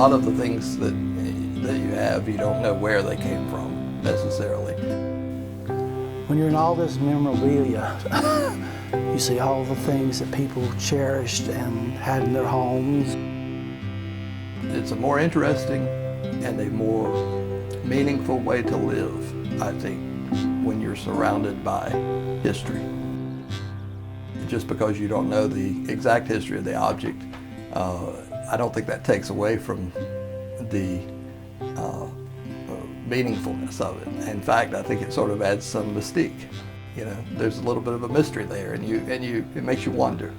lot of the things that you have, you don't know where they came from necessarily. When you're in all this memorabilia, you see all the things that people cherished and had in their homes. It's a more interesting and a more meaningful way to live, I think, when you're surrounded by history. Just because you don't know the exact history of the object, I don't think that takes away from the meaningfulness of it. In fact, I think it sort of adds some mystique. You know, there's a little bit of a mystery there, and it makes you wonder,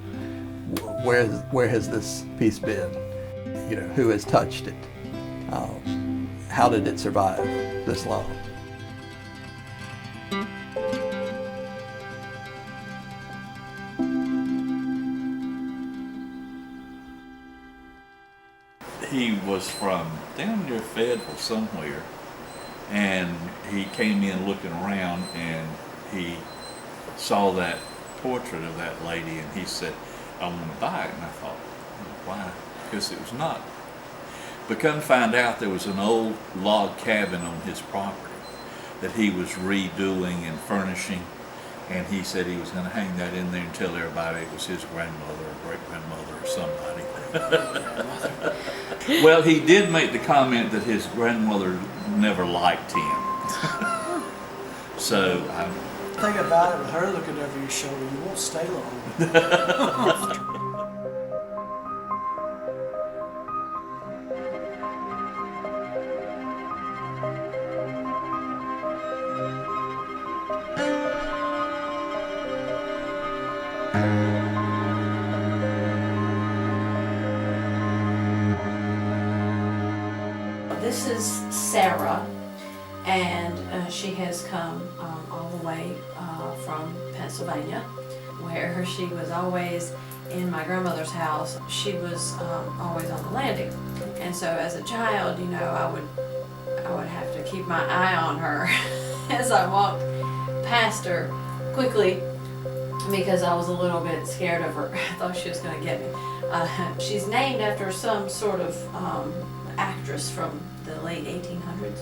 where has this piece been? You know, who has touched it? How did it survive this long? He was from down near Fayetteville somewhere, and he came in looking around, and he saw that portrait of that lady, and he said, "I want to buy it." And I thought, why? Because it was not. But come find out there was an old log cabin on his property that he was redoing and furnishing, and he said he was going to hang that in there and tell everybody it was his grandmother or great-grandmother or somebody. Well, he did make the comment that his grandmother never liked him. So The thing about it, with her looking over your shoulder, you won't stay long. This is Sarah, and she has come all the way from Pennsylvania, where she was always in my grandmother's house. She was always on the landing, and so as a child, you know, I would have to keep my eye on her as I walked past her quickly, because I was a little bit scared of her. I thought she was going to get me. She's named after some sort of actress from the late 1800s.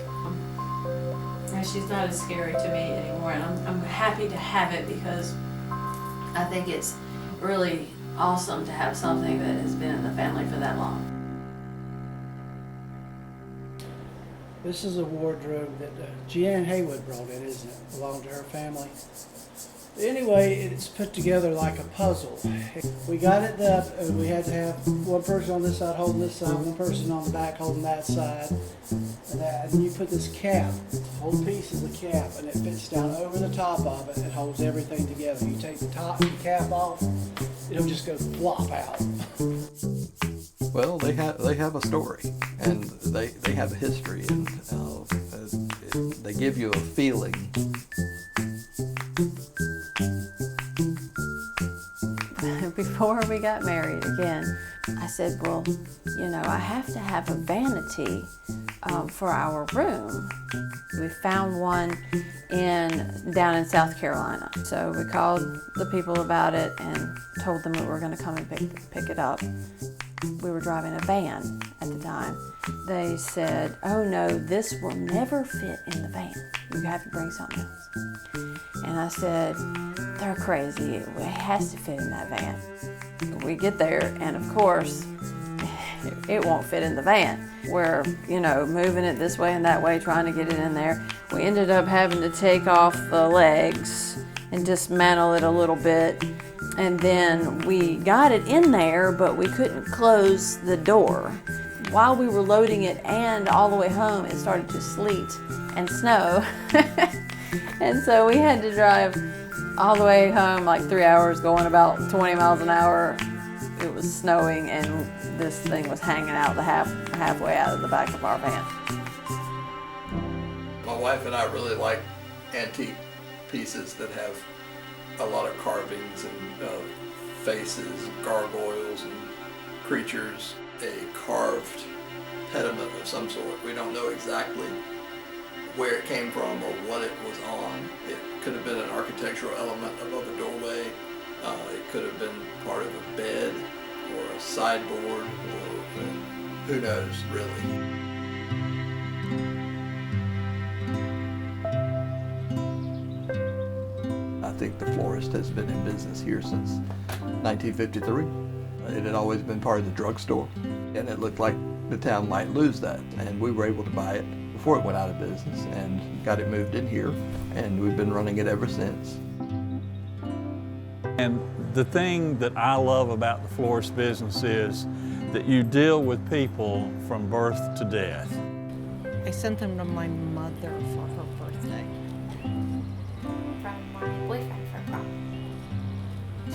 And she's not as scary to me anymore, and I'm happy to have it, because I think it's really awesome to have something that has been in the family for that long. This is a wardrobe that Jeanne Haywood brought in, isn't it? Belonged to her family. Anyway, it's put together like a puzzle. We got it up, and we had to have one person on this side holding this side, one person on the back holding that side, and you put this cap, whole piece is the cap, and it fits down over the top of it and holds everything together. You take the top and the cap off, it'll just go flop out. Well, they have a story, and they have a history, and they give you a feeling. Before we got married again, I said, well, you know, I have to have a vanity for our room. We found one down in South Carolina. So we called the people about it and told them we were going to come and pick it up. We were driving a van at the time. They said, oh no, this will never fit in the van. You have to bring something else. And I said, they're crazy. It has to fit in that van. We get there, and of course, it won't fit in the van. We're, you know, moving it this way and that way, trying to get it in there. We ended up having to take off the legs and dismantle it a little bit. And then we got it in there, but we couldn't close the door. While we were loading it and all the way home, it started to sleet and snow. And so we had to drive all the way home, like 3 hours, going about 20 miles an hour. It was snowing, and this thing was hanging out halfway out of the back of our van. My wife and I really like antique pieces that have a lot of carvings and faces, gargoyles, and creatures. A carved pediment of some sort. We don't know exactly where it came from or what it was on. It could have been an architectural element above a doorway. It could have been part of a bed or a sideboard or who knows, really? I think the florist has been in business here since 1953. It had always been part of the drugstore, and it looked like the town might lose that, and we were able to buy it before it went out of business and got it moved in here, and we've been running it ever since. And the thing that I love about the florist business is that you deal with people from birth to death. I sent them to my mother for her birthday. From my boyfriend for prom.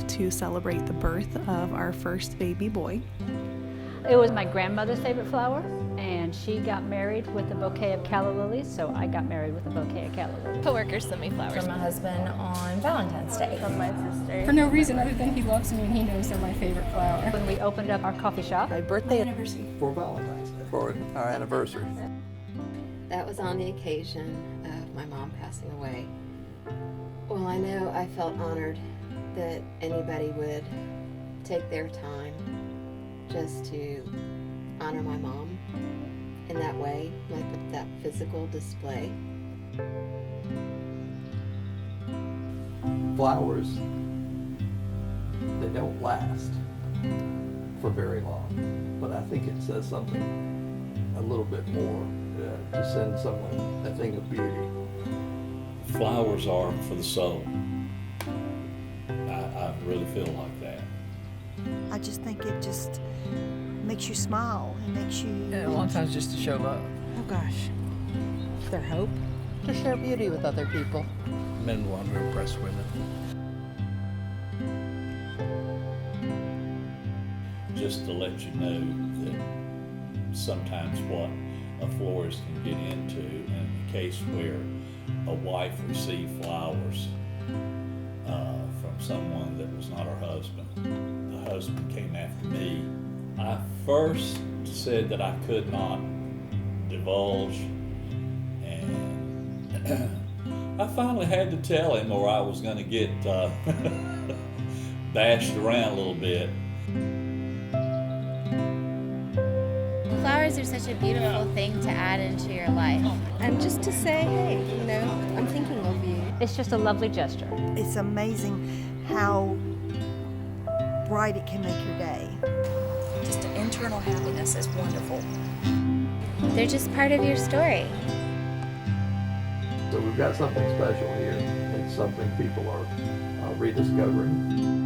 To celebrate the birth of our first baby boy. It was my grandmother's favorite flower, and she got married with a bouquet of calla lilies, so I got married with a bouquet of calla lilies. Coworkers sent me flowers. From my husband on Valentine's Day. From my sister. For no reason other than he loves me and he knows they're my favorite flower. When we opened up our coffee shop, My birthday Anniversary. For Valentine's Day, for our anniversary. That was on the occasion of my mom passing away. Well, I know I felt honored that anybody would take their time just to honor my mom in that way, like that physical display. Flowers, they don't last for very long, but I think it says something a little bit more to send someone a thing of beauty. Flowers are for the soul. I really feel like that. I just think it just makes you smile. It makes you... And a lot of times just to show love. Oh gosh. Their hope to share beauty with other people. Men want to impress women. Just to let you know that sometimes what a florist can get into, in the case where a wife received flowers from someone that was not her husband, the husband came after me. I first said that I could not divulge, and I finally had to tell him or I was going to get bashed around a little bit. Flowers are such a beautiful thing to add into your life. And just to say, hey, I'm thinking of you. it's just a lovely gesture. It's amazing how bright it can make your day. Just internal happiness is wonderful. They're just part of your story. So we've got something special here. It's something people are rediscovering.